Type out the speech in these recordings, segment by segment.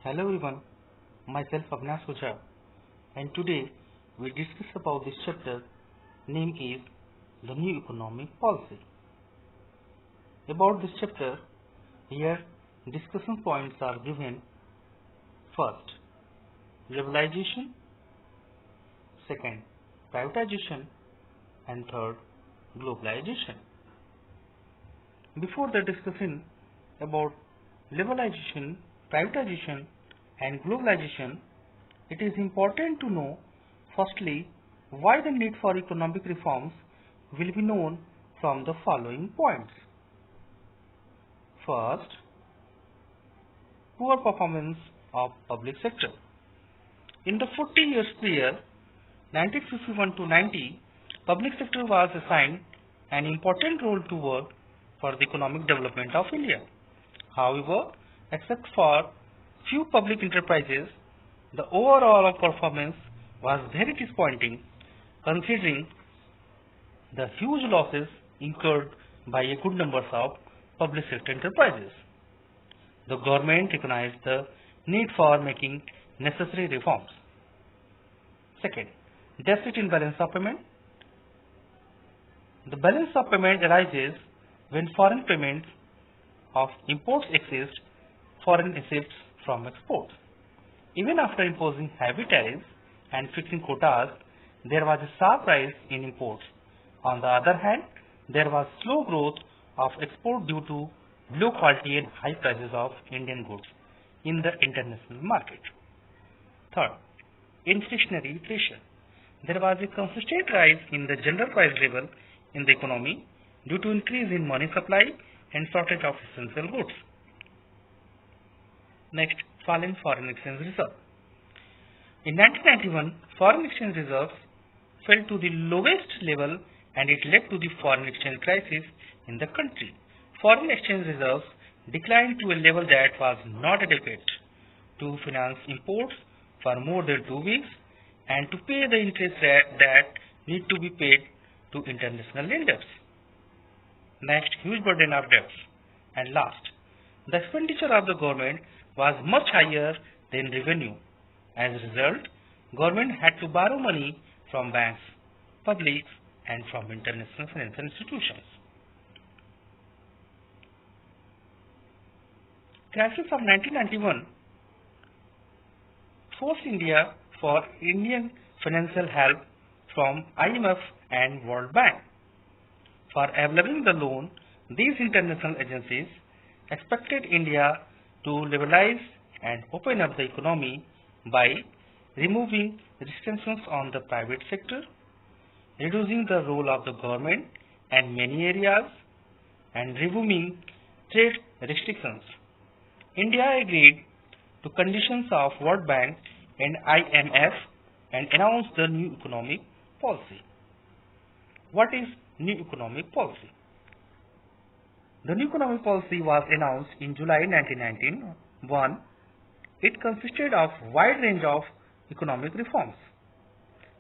Hello everyone, myself Avinash Oja, and today we discuss about this chapter name is the new economic policy. About this chapter, here discussion points are given. First, legalization, second, privatization, and third, globalization. Before the discussion about legalization, privatization, and globalization, it is important to know firstly why the need for economic reforms will be known from the following points. First, poor performance of public sector. In the 40 years period 1951 to 90, public sector was assigned an important role to work for the economic development of India. However, except for few public enterprises, the overall performance was very disappointing considering the huge losses incurred by a good number of public sector enterprises. The government recognized the need for making necessary reforms. Second, deficit in balance of payment. The balance of payment arises when foreign payments of imports exceed foreign receipts from exports. Even after imposing heavy tariffs and fixing quotas, there was a sharp rise in imports. On the other hand, there was slow growth of export due to low quality and high prices of Indian goods in the international market. Third, inflationary pressure. There was a consistent rise in the general price level in the economy due to increase in money supply and shortage of essential goods. Next, fall in foreign exchange reserve. In 1991, foreign exchange reserves fell to the lowest level and it led to the foreign exchange crisis in the country. Foreign exchange reserves declined to a level that was not adequate to finance imports for more than 2 weeks and to pay the interest that need to be paid to international lenders. Next, huge burden of debts. And last, the expenditure of the government was much higher than revenue. As a result, government had to borrow money from banks, publics, and from international financial institutions. Crisis of 1991 forced India for Indian financial help from IMF and World Bank. For availing the loan, these international agencies expected India to liberalize and open up the economy by removing restrictions on the private sector, reducing the role of the government in many areas, and removing trade restrictions. India agreed to conditions of World Bank and IMF and announced the new economic policy. What is new economic policy? The new economic policy was announced in July 1991. It consisted of a wide range of economic reforms.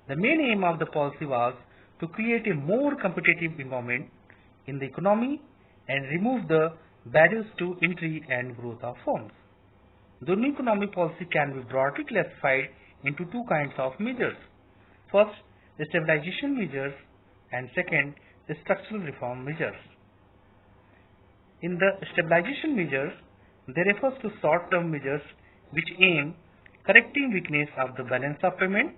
The main aim of the policy was to create a more competitive environment in the economy and remove the barriers to entry and growth of firms. The new economic policy can be broadly classified into two kinds of measures. First, stabilization measures and second, structural reform measures. In the stabilization measures, they refers to short-term measures which aim correcting weakness of the balance of payment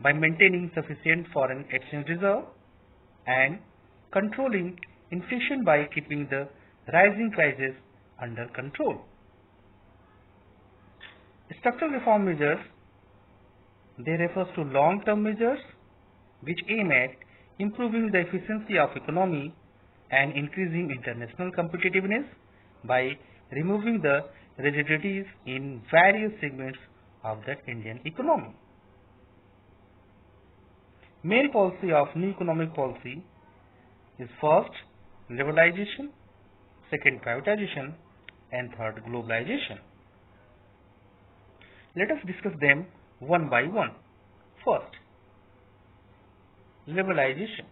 by maintaining sufficient foreign exchange reserve and controlling inflation by keeping the rising prices under control. Structural reform measures, they refers to long-term measures which aim at improving the efficiency of economy and increasing international competitiveness by removing the rigidities in various segments of the Indian economy. Main policy of new economic policy is first, liberalization, second, privatization, and third, globalization. Let us discuss them one by one. First, liberalization.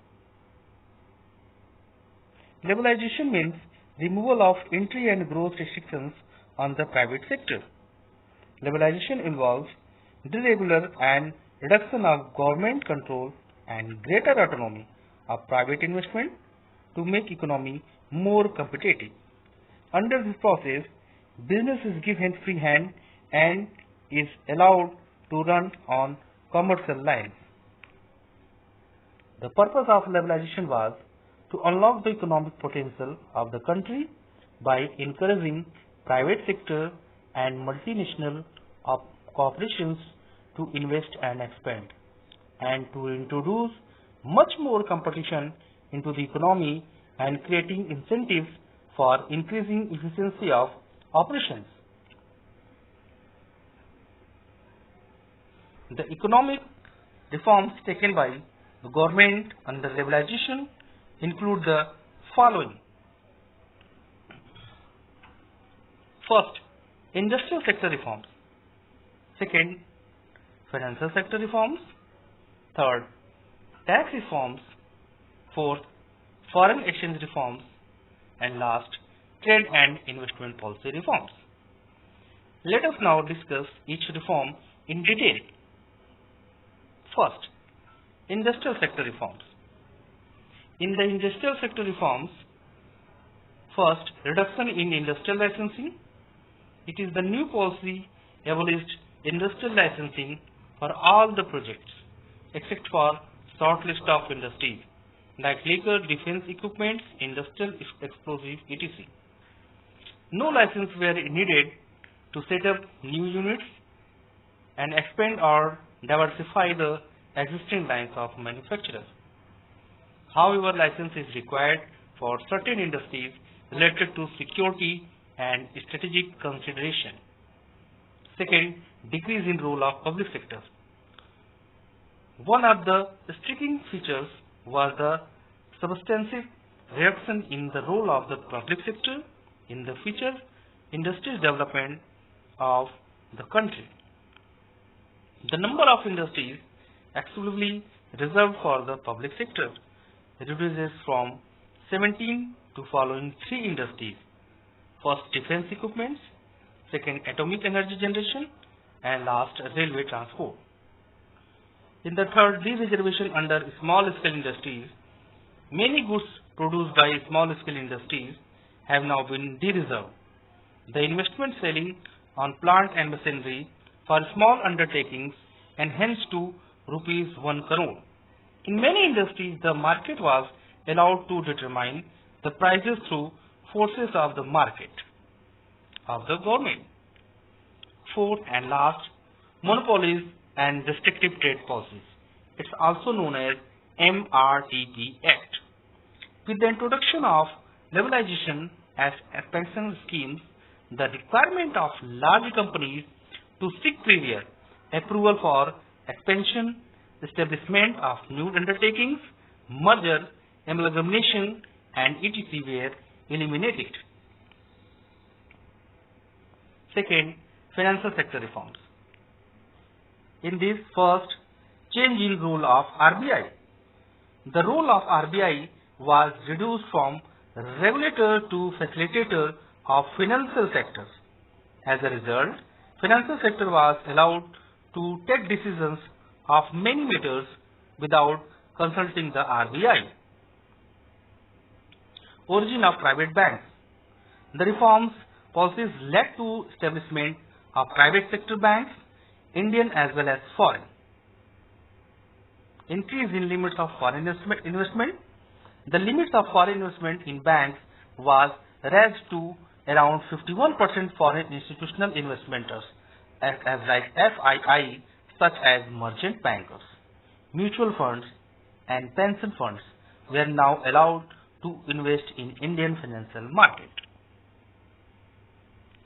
Legalization means removal of entry and growth restrictions on the private sector. Legalization involves deregulation and reduction of government control and greater autonomy of private investment to make economy more competitive. Under this process, business is given free hand and is allowed to run on commercial lines. The purpose of liberalization was to unlock the economic potential of the country by encouraging private sector and multinational corporations to invest and expand, and to introduce much more competition into the economy and creating incentives for increasing efficiency of operations. The economic reforms taken by the government under liberalization include the following. First, industrial sector reforms. Second, financial sector reforms. Third, tax reforms. Fourth, foreign exchange reforms. And last, trade and investment policy reforms. Let us now discuss each reform in detail. First, industrial sector reforms. In the industrial sector reforms, first, reduction in industrial licensing. It is the new policy abolished industrial licensing for all the projects except for short list of industries like liquor, defense equipments, industrial explosive, etc. No license were needed to set up new units and expand or diversify the existing lines of manufacturers. However, license is required for certain industries related to security and strategic consideration. Second, decrease in role of public sector. One of the striking features was the substantive reduction in the role of the public sector in the future industries development of the country. The number of industries exclusively reserved for the public sector reduces from 17 to following 3 industries. First, defense equipments. Second, atomic energy generation. And last, railway transport. In the third, de-reservation under small-scale industries, many goods produced by small-scale industries have now been de-reserved. The investment selling on plant and machinery for small undertakings enhanced to rupees 1 crore. In many industries, the market was allowed to determine the prices through forces of the market of the government. Fourth and last, monopolies and restrictive trade policies. It's also known as MRTP Act. With the introduction of legalization as expansion schemes, the requirement of large companies to seek prior approval for expansion, establishment of new undertakings, merger, amalgamation, and etc. were eliminated. Second, financial sector reforms. In this, first, change in role of RBI. The role of RBI was reduced from regulator to facilitator of financial sectors. As a result, financial sector was allowed to take decisions of many matters without consulting the RBI. Origin of private banks. The reforms policies led to establishment of private sector banks, Indian as well as foreign. Increase in limits of foreign investment. The limits of foreign investment in banks was raised to around 51% foreign institutional investors as like FII, such as merchant bankers, mutual funds and pension funds were now allowed to invest in Indian financial market.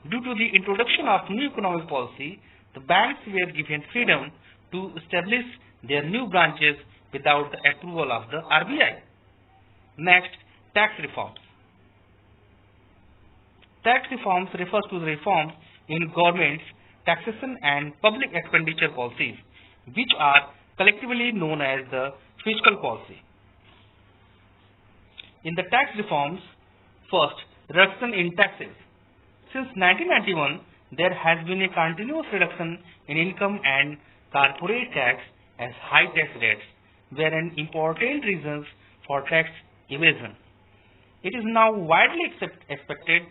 Due to the introduction of new economic policy, the banks were given freedom to establish their new branches without the approval of the RBI. Next, tax reforms. Tax reforms refers to the reforms in government's taxation and public expenditure policies, which are collectively known as the fiscal policy. In the tax reforms, first, reduction in taxes. Since 1991, there has been a continuous reduction in income and corporate tax as high tax rates were an important reason for tax evasion. It is now widely expected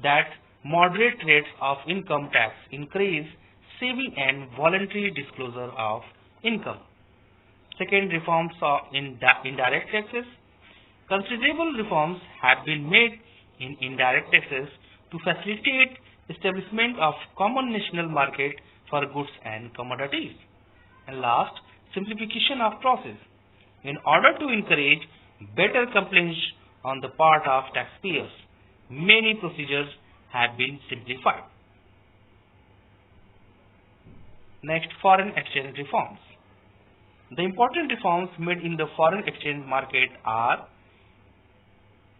that moderate rates of income tax increase saving and voluntary disclosure of income. Second, reforms in indirect taxes. Considerable reforms have been made in indirect taxes to facilitate establishment of common national market for goods and commodities. And last, simplification of process. In order to encourage better compliance on the part of taxpayers, many procedures have been simplified. Next, foreign exchange reforms. The important reforms made in the foreign exchange market are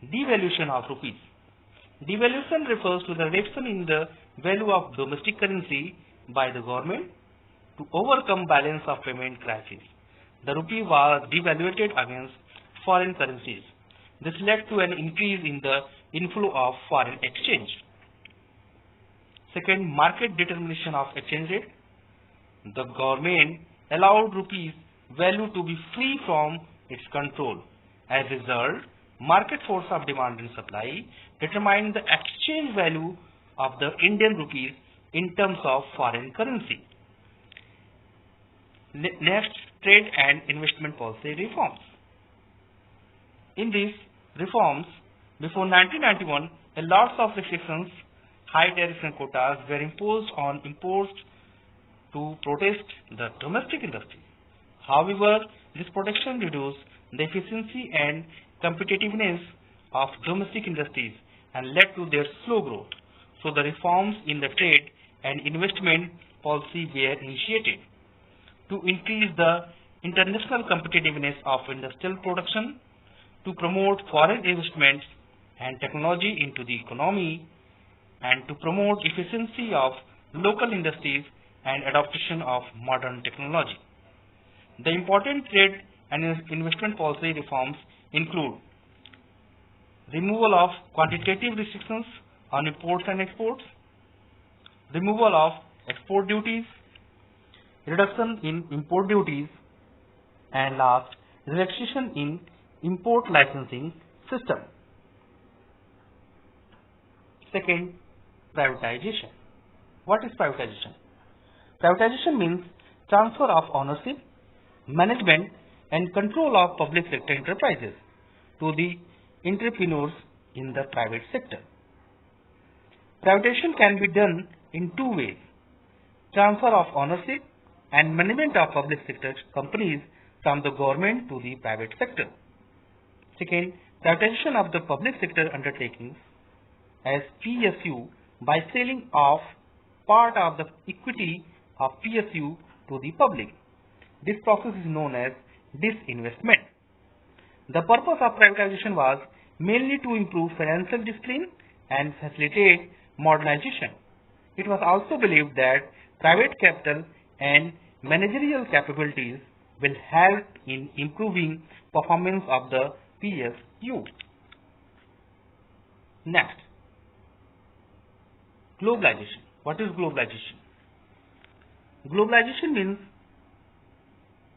devaluation of rupees. Devaluation refers to the reduction in the value of domestic currency by the government to overcome balance of payment crisis. The rupee was devaluated against foreign currencies. This led to an increase in the inflow of foreign exchange. Second, market determination of exchange rate. The government allowed rupees value to be free from its control. As a result, market force of demand and supply determined the exchange value of the Indian rupees in terms of foreign currency. Next, trade and investment policy reforms. In these reforms, before 1991, a lot of restrictions, high tariffs and quotas were imposed on imports to protect the domestic industry. However, this protection reduced the efficiency and competitiveness of domestic industries and led to their slow growth. So the reforms in the trade and investment policy were initiated to increase the international competitiveness of industrial production, to promote foreign investments and technology into the economy, and to promote efficiency of local industries and adoption of modern technology. The important trade and investment policy reforms include removal of quantitative restrictions on imports and exports, removal of export duties, reduction in import duties, and last, relaxation in import licensing system. Second, privatization. What is privatization? Privatization means transfer of ownership, management and control of public sector enterprises to the entrepreneurs in the private sector. Privatization can be done in two ways: transfer of ownership and management of public sector companies from the government to the private sector. Second, privatization of the public sector undertakings as PSU by selling off part of the equity of PSU to the public. This process is known as disinvestment. The purpose of privatization was mainly to improve financial discipline and facilitate modernization. It was also believed that private capital and managerial capabilities will help in improving performance of the PSU. Next, globalization. What is globalization? Globalization means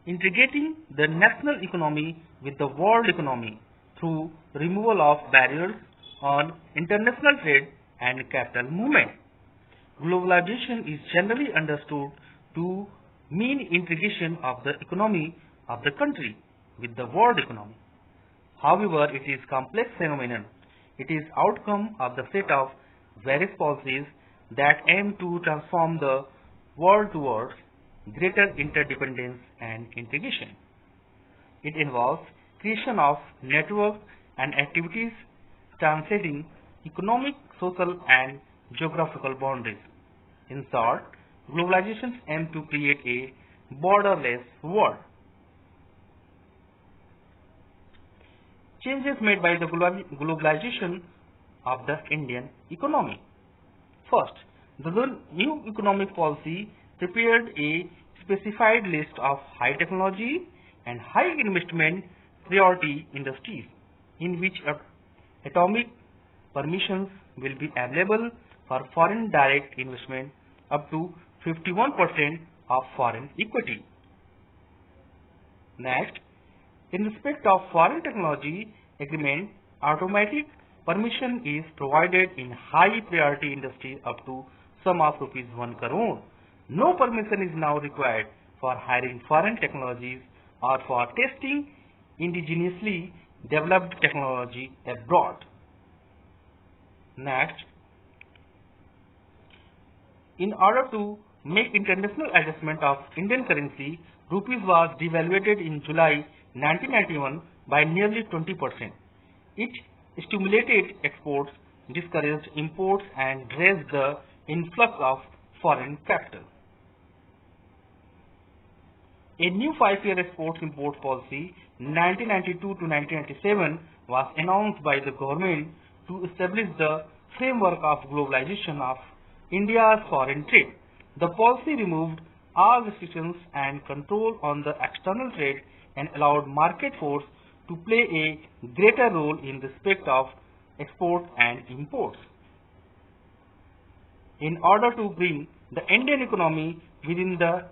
integrating the national economy with the world economy through removal of barriers on international trade and capital movement. Globalization is generally understood to mean integration of the economy of the country with the world economy. However, it is a complex phenomenon. It is outcome of the set of various policies that aim to transform the world towards greater interdependence and integration. It involves creation of networks and activities transcending economic, social and geographical boundaries. In short, globalization aims to create a borderless world. Changes made by the globalization of the Indian economy. First, the new economic policy prepared a specified list of high technology and high investment priority industries in which atomic permissions will be available for foreign direct investment up to 51% of foreign equity. Next, in respect of foreign technology agreement, automatic permission is provided in high priority industry up to sum of rupees 1 crore. No permission is now required for hiring foreign technologies or for testing indigenously developed technology abroad. Next, in order to make international adjustment of Indian currency, rupees was devaluated in July 1991 by nearly 20%. It stimulated exports, discouraged imports and raised the influx of foreign capital. A new 5-year export-import policy 1992 to 1997 was announced by the government to establish the framework of globalization of India's foreign trade. The policy removed all restrictions and control on the external trade and allowed market force to play a greater role in respect of exports and imports. In order to bring the Indian economy within the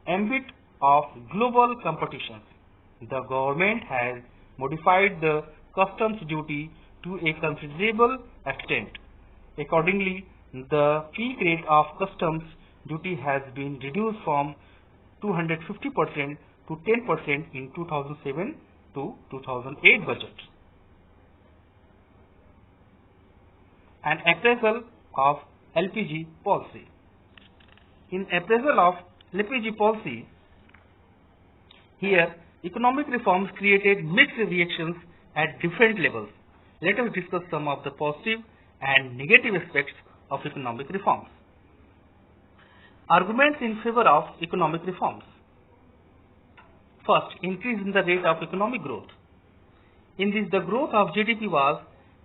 ambit of global competitions, the government has modified the customs duty to a considerable extent. Accordingly, the peak rate of customs duty has been reduced from 250% to 10% in 2007 to 2008 budget. An appraisal of LPG policy. In appraisal of LPG policy, here economic reforms created mixed reactions at different levels. Let us discuss some of the positive and negative aspects of economic reforms. Arguments in favor of economic reforms. First, increase in the rate of economic growth. In this, the growth of GDP was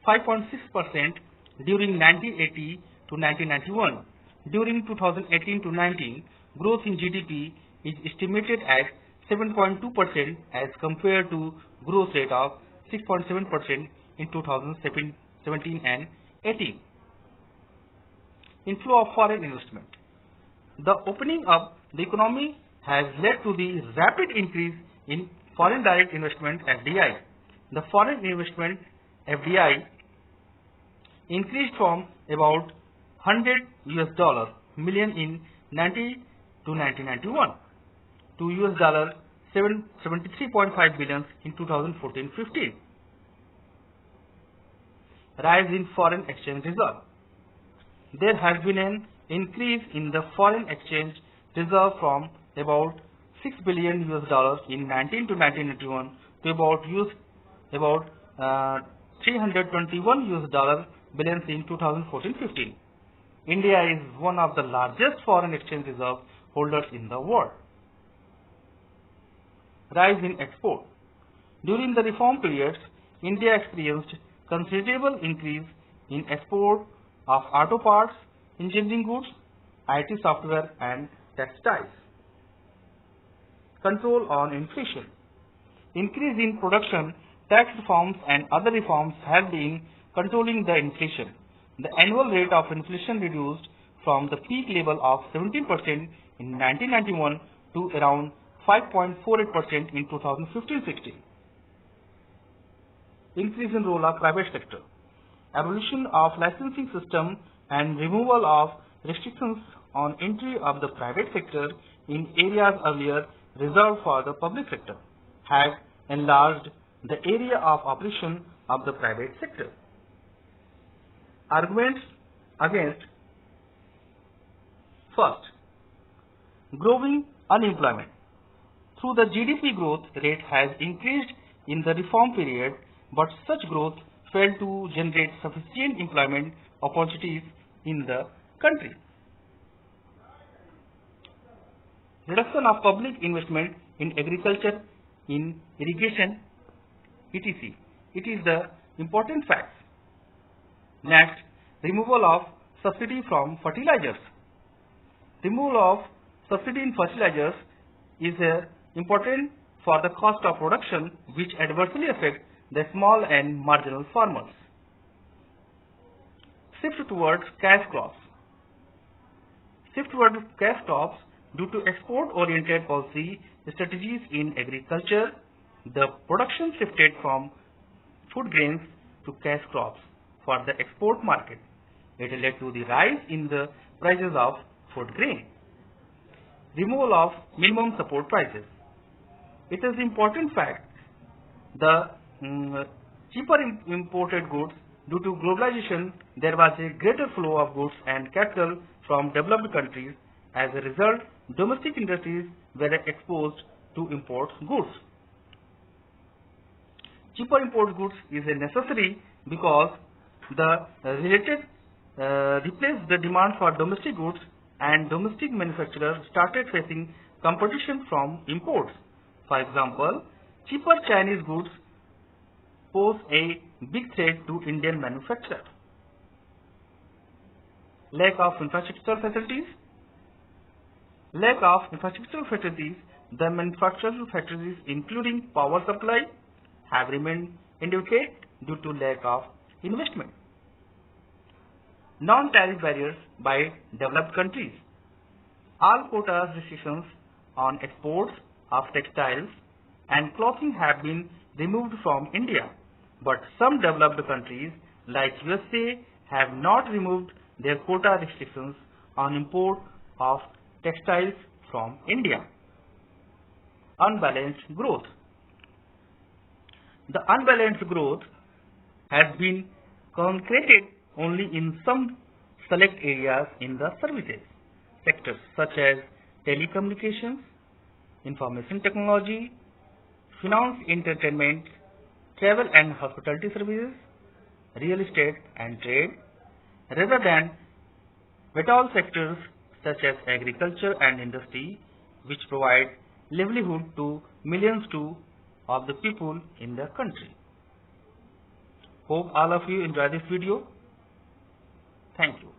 5.6% during 1980 to 1991. During 2018 to 19, growth in GDP is estimated at 7.2% as compared to growth rate of 6.7% in 2017 and 18. Inflow of foreign investment. The opening up the economy has led to the rapid increase in foreign direct investment (FDI). The foreign investment (FDI) increased from about $100 million in 90 to 1991 to $73.5 billion in 2014-15. Rise in foreign exchange reserve. There has been an increase in the foreign exchange reserve from about $6 billion in 19 to 1991 to about $321 billion in 2014-15. India is one of the largest foreign exchange reserve holders in the world. Rise in export. During the reform periods, India experienced considerable increase in export of auto parts, engineering goods, IT software and textiles. Control on inflation. Increase in production, tax reforms and other reforms have been controlling the inflation. The annual rate of inflation reduced from the peak level of 17% in 1991 to around 5.48% in 2015-16. Increase in role of private sector. Abolition of licensing system and removal of restrictions on entry of the private sector in areas earlier reserved for the public sector have enlarged the area of operation of the private sector. Arguments against. First, growing unemployment. Through the GDP growth rate has increased in the reform period, but such growth failed to generate sufficient employment opportunities in the country. Reduction of public investment in agriculture, in irrigation, etc. It is the important fact. Next, removal of subsidy from fertilizers. Removal of subsidy in fertilizers is important for the cost of production, which adversely affects the small and marginal farmers. shift towards cash crops. Shift towards cash crops due to export-oriented policy strategies in agriculture, the production shifted from food grains to cash crops for the export market. It led to the rise in the prices of food grain. Removal of minimum support prices. It is important fact the cheaper imported goods. Due to globalization, there was a greater flow of goods and capital from developed countries. As a result, domestic industries were exposed to import goods. Cheaper import goods is a necessary because the related replaced the demand for domestic goods, and domestic manufacturers started facing competition from imports. For example, cheaper Chinese goods pose a big threat to Indian manufacturers. Lack of infrastructural facilities. Lack of infrastructural facilities. The manufacturing factories, including power supply, have remained inadequate due to lack of investment. Non-tariff barriers by developed countries. All quota restrictions on exports of textiles and clothing have been removed from India, but some developed countries like USA have not removed their quota restrictions on import of textiles from India. Unbalanced growth. The unbalanced growth has been concentrated only in some select areas in the services sectors such as telecommunications, information technology, finance, entertainment, travel and hospitality services, real estate and trade, rather than vital sectors such as agriculture and industry, which provide livelihood to millions of the people in the country. Hope all of you enjoy this video. Thank you.